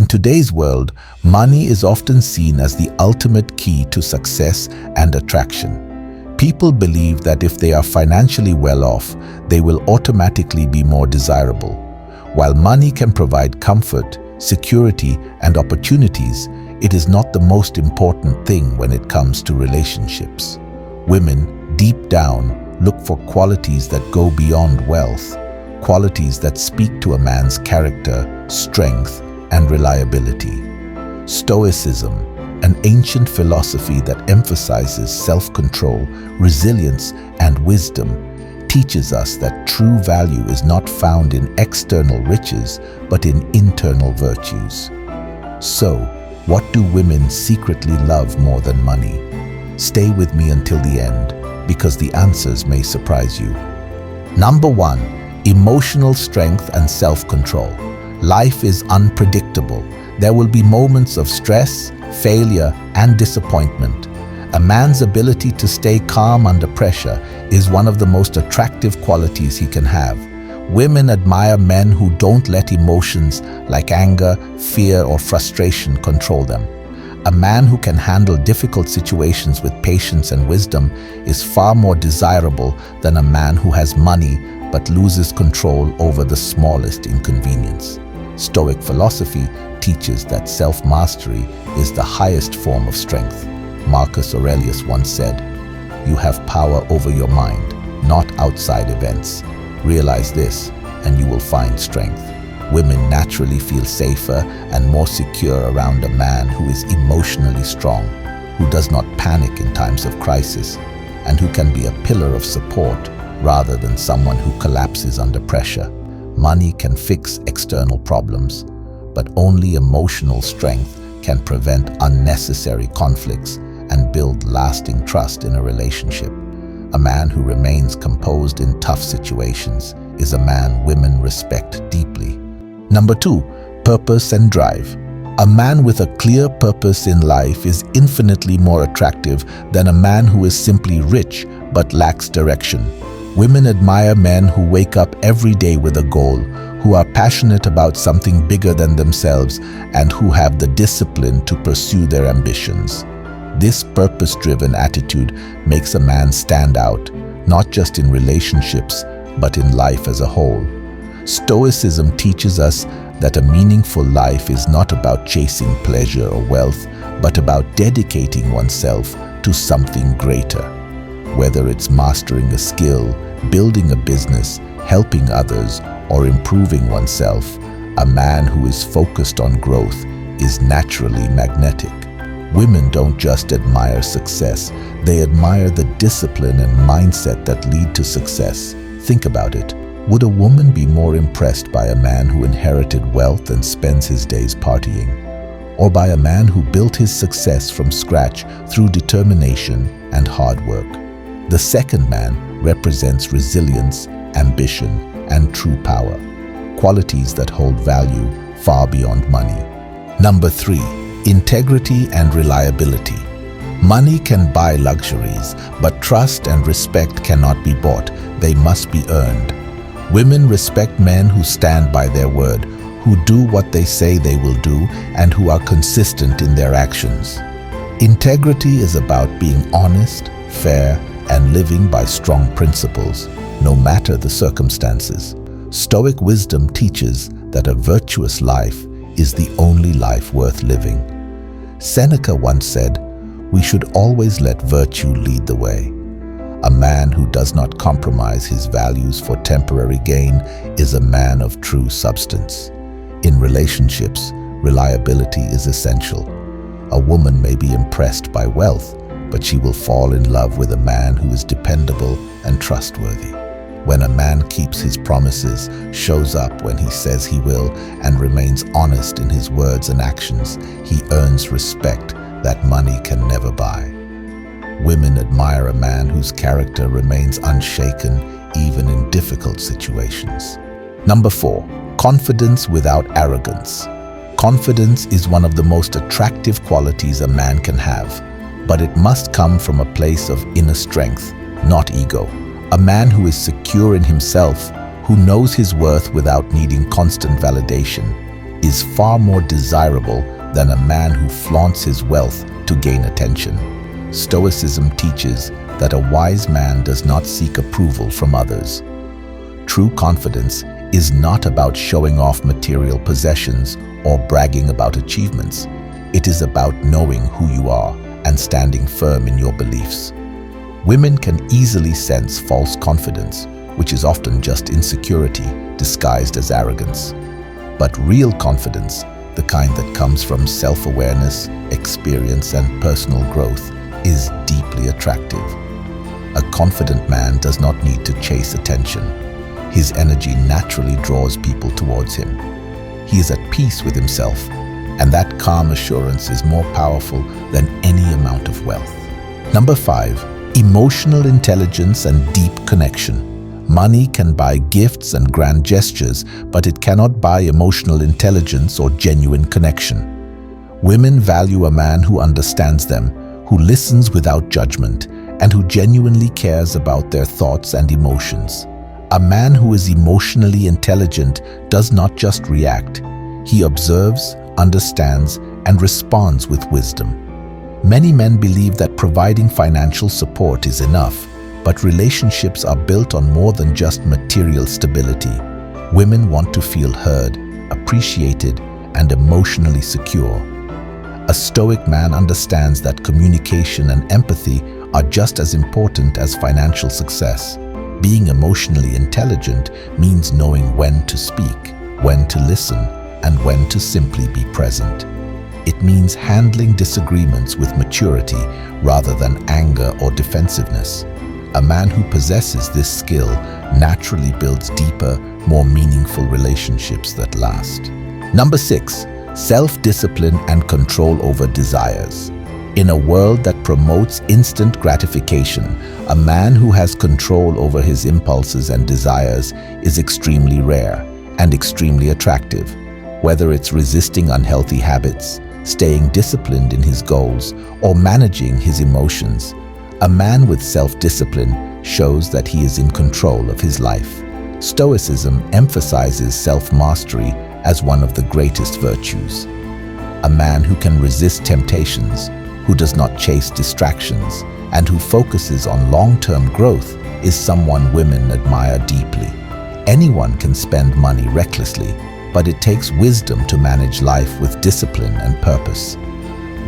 today's world, money is often seen as the ultimate key to success and attraction. People believe that if they are financially well off, they will automatically be more desirable. While money can provide comfort, security, and opportunities, it is not the most important thing when it comes to relationships. Women, deep down, look for qualities that go beyond wealth, qualities that speak to a man's character, strength, and reliability. Stoicism, an ancient philosophy that emphasizes self-control, resilience, and wisdom, teaches us that true value is not found in external riches, but in internal virtues. So, what do women secretly love more than money? Stay with me until the end, because the answers may surprise you. Number 1. Emotional strength and self-control. Life is unpredictable. There will be moments of stress, failure, and disappointment. A man's ability to stay calm under pressure is one of the most attractive qualities he can have. Women admire men who don't let emotions like anger, fear, or frustration control them. A man who can handle difficult situations with patience and wisdom is far more desirable than a man who has money but loses control over the smallest inconvenience. Stoic philosophy teaches that self-mastery is the highest form of strength. Marcus Aurelius once said, "You have power over your mind, not outside events. Realize this, and you will find strength." Women naturally feel safer and more secure around a man who is emotionally strong, who does not panic in times of crisis, and who can be a pillar of support rather than someone who collapses under pressure. Money can fix external problems, but only emotional strength can prevent unnecessary conflicts and build lasting trust in a relationship. A man who remains composed in tough situations is a man women respect deeply. Number 2, purpose and drive. A man with a clear purpose in life is infinitely more attractive than a man who is simply rich but lacks direction. Women admire men who wake up every day with a goal, who are passionate about something bigger than themselves, and who have the discipline to pursue their ambitions. This purpose-driven attitude makes a man stand out, not just in relationships, but in life as a whole. Stoicism teaches us that a meaningful life is not about chasing pleasure or wealth, but about dedicating oneself to something greater. Whether it's mastering a skill, building a business, helping others, or improving oneself, a man who is focused on growth is naturally magnetic. Women don't just admire success, they admire the discipline and mindset that lead to success. Think about it. Would a woman be more impressed by a man who inherited wealth and spends his days partying? Or by a man who built his success from scratch through determination and hard work? The second man represents resilience, ambition, and true power, qualities that hold value far beyond money. Number 3, integrity and reliability. Money can buy luxuries, but trust and respect cannot be bought. They must be earned. Women respect men who stand by their word, who do what they say they will do, and who are consistent in their actions. Integrity is about being honest, fair, and living by strong principles, no matter the circumstances. Stoic wisdom teaches that a virtuous life is the only life worth living. Seneca once said, "We should always let virtue lead the way." A man who does not compromise his values for temporary gain is a man of true substance. In relationships, reliability is essential. A woman may be impressed by wealth, but she will fall in love with a man who is dependable and trustworthy. When a man keeps his promises, shows up when he says he will, and remains honest in his words and actions, he earns respect that money can never buy. Women admire a man whose character remains unshaken even in difficult situations. Number 4, confidence without arrogance. Confidence is one of the most attractive qualities a man can have, but it must come from a place of inner strength, not ego. A man who is secure in himself, who knows his worth without needing constant validation, is far more desirable than a man who flaunts his wealth to gain attention. Stoicism teaches that a wise man does not seek approval from others. True confidence is not about showing off material possessions or bragging about achievements. It is about knowing who you are and standing firm in your beliefs. Women can easily sense false confidence, which is often just insecurity disguised as arrogance. But real confidence, the kind that comes from self-awareness, experience, and personal growth, is deeply attractive. A confident man does not need to chase attention. His energy naturally draws people towards him. He is at peace with himself, and that calm assurance is more powerful than any amount of wealth. Number 5, emotional intelligence and deep connection. Money can buy gifts and grand gestures, but it cannot buy emotional intelligence or genuine connection. Women value a man who understands them, who listens without judgment, and who genuinely cares about their thoughts and emotions. A man who is emotionally intelligent does not just react. He observes, understands, and responds with wisdom. Many men believe that providing financial support is enough, but relationships are built on more than just material stability. Women want to feel heard, appreciated, and emotionally secure. A Stoic man understands that communication and empathy are just as important as financial success. Being emotionally intelligent means knowing when to speak, when to listen, and when to simply be present. It means handling disagreements with maturity rather than anger or defensiveness. A man who possesses this skill naturally builds deeper, more meaningful relationships that last. Number 6, self-discipline and control over desires. In a world that promotes instant gratification, a man who has control over his impulses and desires is extremely rare and extremely attractive. Whether it's resisting unhealthy habits, staying disciplined in his goals, or managing his emotions, a man with self-discipline shows that he is in control of his life. Stoicism emphasizes self-mastery as one of the greatest virtues. A man who can resist temptations, who does not chase distractions, and who focuses on long-term growth is someone women admire deeply. Anyone can spend money recklessly, but it takes wisdom to manage life with discipline and purpose.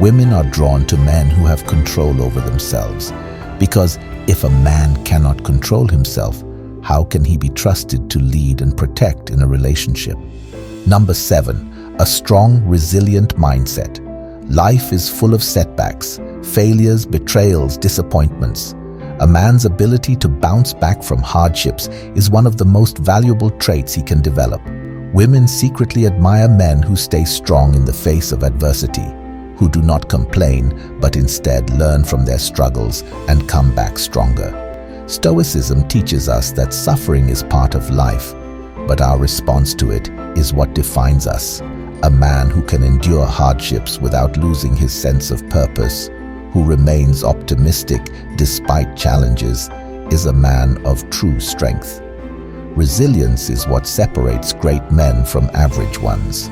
Women are drawn to men who have control over themselves, because if a man cannot control himself, how can he be trusted to lead and protect in a relationship? Number 7, a strong, resilient mindset. Life is full of setbacks, failures, betrayals, disappointments. A man's ability to bounce back from hardships is one of the most valuable traits he can develop. Women secretly admire men who stay strong in the face of adversity, who do not complain, but instead learn from their struggles and come back stronger. Stoicism teaches us that suffering is part of life, but our response to it is what defines us. A man who can endure hardships without losing his sense of purpose, who remains optimistic despite challenges, is a man of true strength. Resilience is what separates great men from average ones.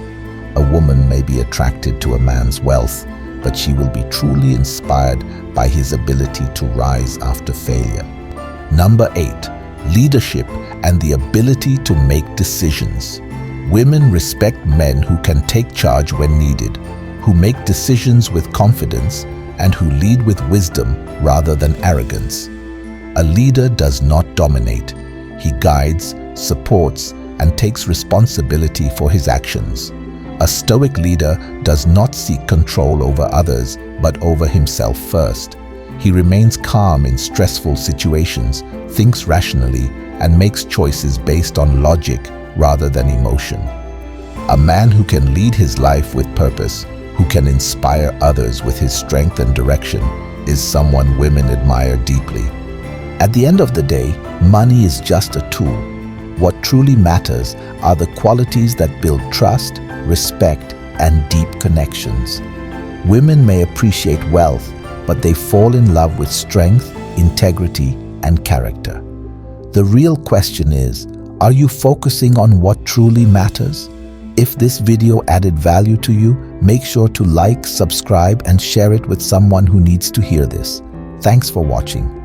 A woman may be attracted to a man's wealth, but she will be truly inspired by his ability to rise after failure. Number 8, leadership and the ability to make decisions. Women respect men who can take charge when needed, who make decisions with confidence, and who lead with wisdom rather than arrogance. A leader does not dominate. He guides, supports, and takes responsibility for his actions. A Stoic leader does not seek control over others, but over himself first. He remains calm in stressful situations, thinks rationally, and makes choices based on logic rather than emotion. A man who can lead his life with purpose, who can inspire others with his strength and direction, is someone women admire deeply. At the end of the day, money is just a tool. What truly matters are the qualities that build trust, respect, and deep connections. Women may appreciate wealth, but they fall in love with strength, integrity, and character. The real question is, are you focusing on what truly matters? If this video added value to you, make sure to like, subscribe, and share it with someone who needs to hear this. Thanks for watching.